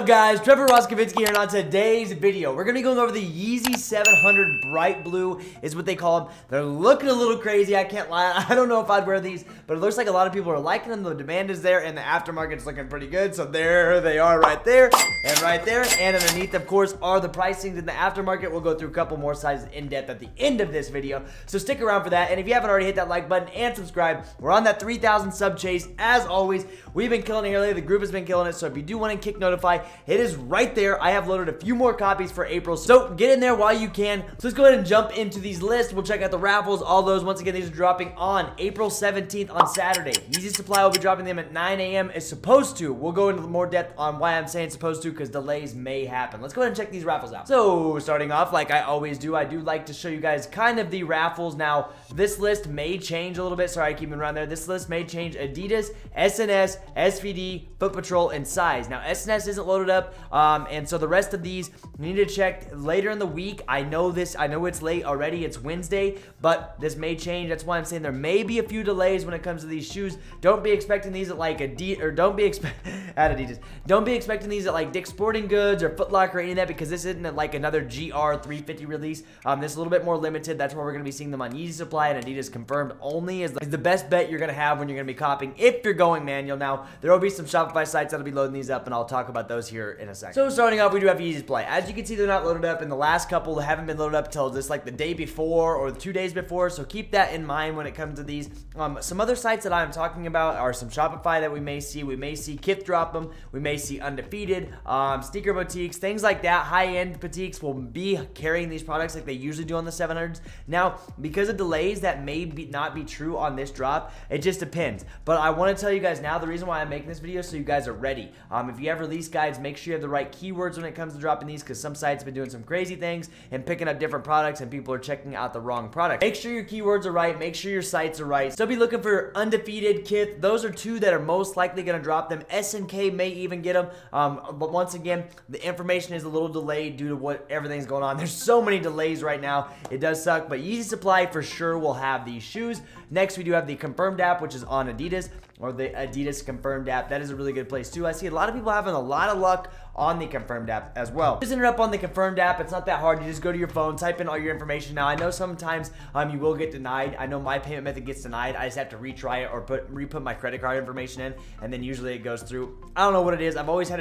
up, guys? Trevor Roskovensky here, and on today's video, we're going to be going over the Yeezy 700 Bright Blue, is what they call them. They're looking a little crazy, I can't lie. I don't know if I'd wear these, but it looks like a lot of people are liking them. The demand is there, and the aftermarket's looking pretty good. So there they are right there, and right there. And underneath, of course, are the pricings in the aftermarket. We'll go through a couple more sizes in depth at the end of this video, so stick around for that. And if you haven't already, hit that like button and subscribe. We're on that 3,000 sub chase. As always, we've been killing it here lately. The group has been killing it, so if you do want to Kckd Notify, it is right there. I have loaded a few more copies for April, so get in there while you can. So let's go ahead and jump into these lists. We'll check out the raffles, all those. Once again, these are dropping on April 17th on Saturday. Yeezy Supply will be dropping them at 9 a.m. It's supposed to. We'll go into more depth on why I'm saying supposed to, because delays may happen. Let's go ahead and check these raffles out. So starting off, like I always do, I do like to show you guys kind of the raffles. Now, this list may change a little bit. Sorry, I keep it around there. This list may change. Adidas, SNS, SVD, Foot Patrol, and size. Now, SNS isn't loaded up, and so the rest of these you need to check later in the week. I know it's late already. It's Wednesday, but this may change. That's why I'm saying there may be a few delays when it comes to these shoes. Don't be expecting these at like don't be expecting these at like Dick's Sporting Goods or Foot Locker or any of that, because this isn't like another GR 350 release. This is a little bit more limited. That's why we're going to be seeing them on Yeezy Supply, and Adidas confirmed only is the best bet you're going to have when you're going to be copying if you're going manual. Now, there will be some Shopify sites that'll be loading these up, and I'll talk about those here in a second. So starting off, we do have Yeezy Supply. As you can see, they're not loaded up, and the last couple haven't been loaded up until just like the day before or 2 days before, so keep that in mind when it comes to these. Some other sites that I'm talking about are some Shopify that we may see. We may see Kith drop them. We may see Undefeated, sneaker boutiques, things like that. High-end boutiques will be carrying these products like they usually do on the 700s. Now, because of delays, that may not be true on this drop. It just depends. But I want to tell you guys now, the reason why I'm making this video is so you guys are ready. If you have release guides, make sure you have the right keywords when it comes to dropping these, because some sites have been doing some crazy things and picking up different products, and people are checking out the wrong product. Make sure your keywords are right. Make sure your sites are right. So be looking for Undefeated, Kith. Those are two that are most likely going to drop them. SNK may even get them. But once again, the information is a little delayed due to what everything's going on. There's so many delays right now. It does suck, but Yeezy Supply for sure will have these shoes. Next, we do have the Confirmed app, which is on Adidas, or the Adidas Confirmed app. That is a really good place too. I see a lot of people having a lot of luck on the Confirmed app as well. Just enter up on the Confirmed app. It's not that hard. You just go to your phone, type in all your information. Now, I know sometimes you will get denied. I know my payment method gets denied. I just have to retry it or re-put my credit card information in, and then usually it goes through. I don't know what it is. I've always had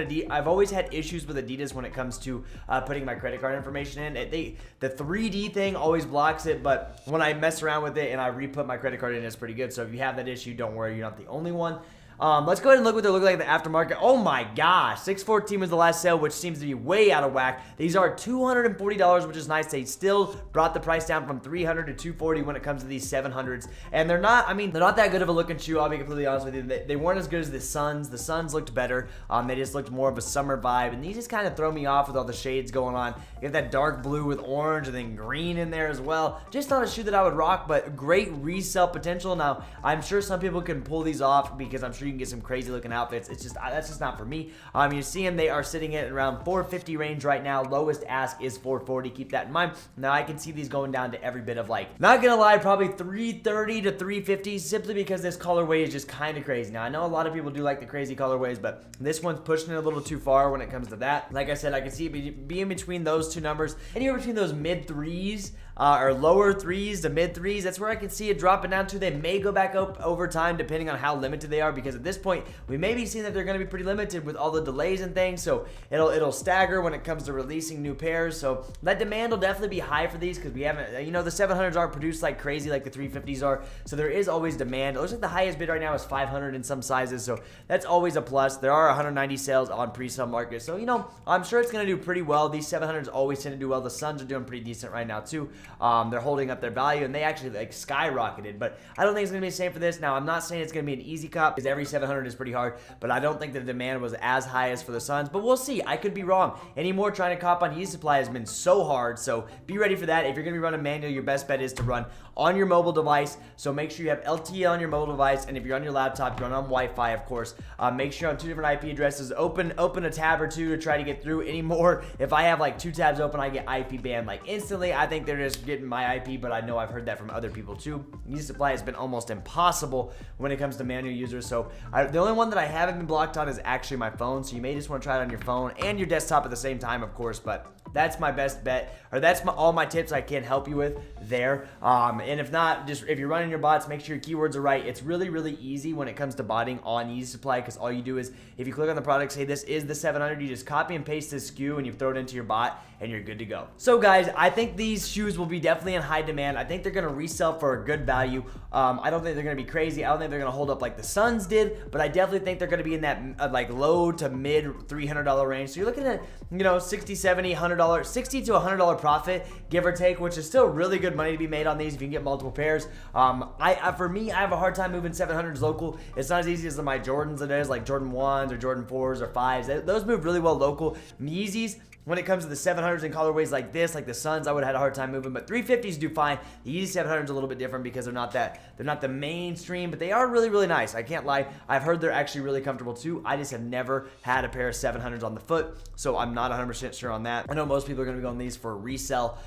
issues with Adidas when it comes to putting my credit card information in. The 3D thing always blocks it, but when I mess around with it and I re-put my credit card in, it's pretty good. So if you have that issue, don't worry. You're not the only one. Let's go ahead and look what they look like in the aftermarket. Oh my gosh, 614 was the last sale, which seems to be way out of whack. These are $240, which is nice. They still brought the price down from $300 to $240 when it comes to these 700s. And they're not, I mean, they're not that good of a looking shoe, I'll be completely honest with you. They weren't as good as the Suns. The Suns looked better. They just looked more of a summer vibe, and these just kind of throw me off with all the shades going on. You have that dark blue with orange and then green in there as well. Just not a shoe that I would rock, but great resale potential. Now, I'm sure some people can pull these off, because I'm sure you can get some crazy looking outfits. It's just, that's just not for me. You see them, they are sitting at around $450 range right now. Lowest ask is $440. Keep that in mind. Now, I can see these going down to every bit of, like, not gonna lie, probably $330 to $350, simply because this colorway is just kind of crazy. Now, I know a lot of people do like the crazy colorways, but this one's pushing it a little too far when it comes to that. Like I said, I can see it be in between those two numbers, anywhere between those mid threes or lower threes to mid threes. That's where I can see it dropping down to. They may go back up over time depending on how limited they are, because at this point we may be seeing that they're going to be pretty limited with all the delays and things, so it'll stagger when it comes to releasing new pairs. So that demand will definitely be high for these, because we haven't, you know, the 700s aren't produced like crazy like the 350s are, so there is always demand. It looks like the highest bid right now is 500 in some sizes, so that's always a plus. There are 190 sales on pre-sale market, so you know, I'm sure it's going to do pretty well. These 700s always tend to do well. The Suns are doing pretty decent right now too. They're holding up their value, and they actually like skyrocketed, but I don't think it's going to be the same for this. Now, I'm not saying it's going to be an easy cop, because every 700 is pretty hard, but I don't think the demand was as high as for the Suns, but we'll see. I could be wrong. Anymore, trying to cop on Yeezy Supply has been so hard, so be ready for that. If you're going to be running manual, your best bet is to run on your mobile device, so make sure you have LTE on your mobile device, and if you're on your laptop, you're on Wi-Fi, of course. Make sure on 2 different IP addresses. Open a tab or two to try to get through. Anymore, if I have like 2 tabs open, I get IP banned like instantly. I think they're just getting my IP, but I know I've heard that from other people too. Yeezy Supply has been almost impossible when it comes to manual users. So the only one that I haven't been blocked on is actually my phone. So you may just want to try it on your phone and your desktop at the same time, of course, but that's my best bet, or that's all my tips I can help you with there. And if not, just if you're running your bots, make sure your keywords are right. It's really, really easy when it comes to botting on Yeezy Supply, because all you do is, if you click on the product, say this is the 700, you just copy and paste this SKU and you throw it into your bot and you're good to go. So guys, I think these shoes will be definitely in high demand. I think they're going to resell for a good value. I don't think they're going to be crazy. I don't think they're going to hold up like the Suns did, but I definitely think they're going to be in that like low to mid $300 range. So you're looking at, you know, $60, $70, $100, $60 to $100 profit, give or take, which is still really good money to be made on these if you can get multiple pairs. For me, I have a hard time moving 700s local. It's not as easy as my Jordans it is, like Jordan 1s or Jordan 4s or 5s. Those move really well local. Yeezys, when it comes to the 700s and colorways like this, like the Suns, I would have had a hard time moving, but 350s do fine. The Yeezy 700s are a little bit different because they're not the mainstream, but they are really, really nice. I can't lie. I've heard they're actually really comfortable too. I just have never had a pair of 700s on the foot, so I'm not 100% sure on that. I know most people are going to be going these for resell,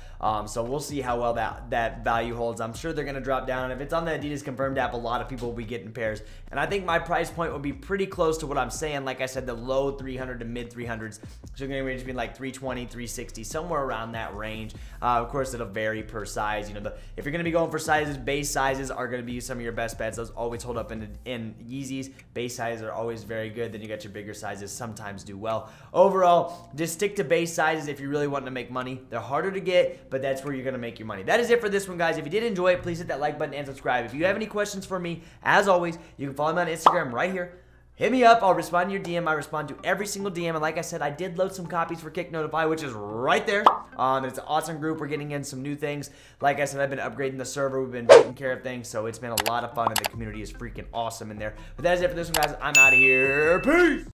so we'll see how well that value holds. I'm sure they're going to drop down, and if it's on the Adidas Confirmed app, a lot of people will be getting pairs, and I think my price point will be pretty close to what I'm saying. Like I said, the low 300 to mid 300s, so you're going to range between like 320, 360, somewhere around that range. Of course, it'll vary per size. You know, if you're going to be going for sizes, base sizes are going to be some of your best bets. Those always hold up in Yeezys. Base sizes are always very good. Then you got your bigger sizes, sometimes do well. Overall, just stick to base sizes if you're really wanting to make money. They're harder to get, but that's where you're going to make your money. That is it for this one, guys. If you did enjoy it, please hit that like button and subscribe. If you have any questions for me, as always, you can follow me on Instagram right here. Hit me up. I'll respond to your DM. I respond to every single DM. And like I said, I did load some copies for Kckd Notify, which is right there. It's an awesome group. We're getting in some new things. Like I said, I've been upgrading the server. We've been taking care of things. So it's been a lot of fun, and the community is freaking awesome in there. But that is it for this one, guys. I'm out of here. Peace.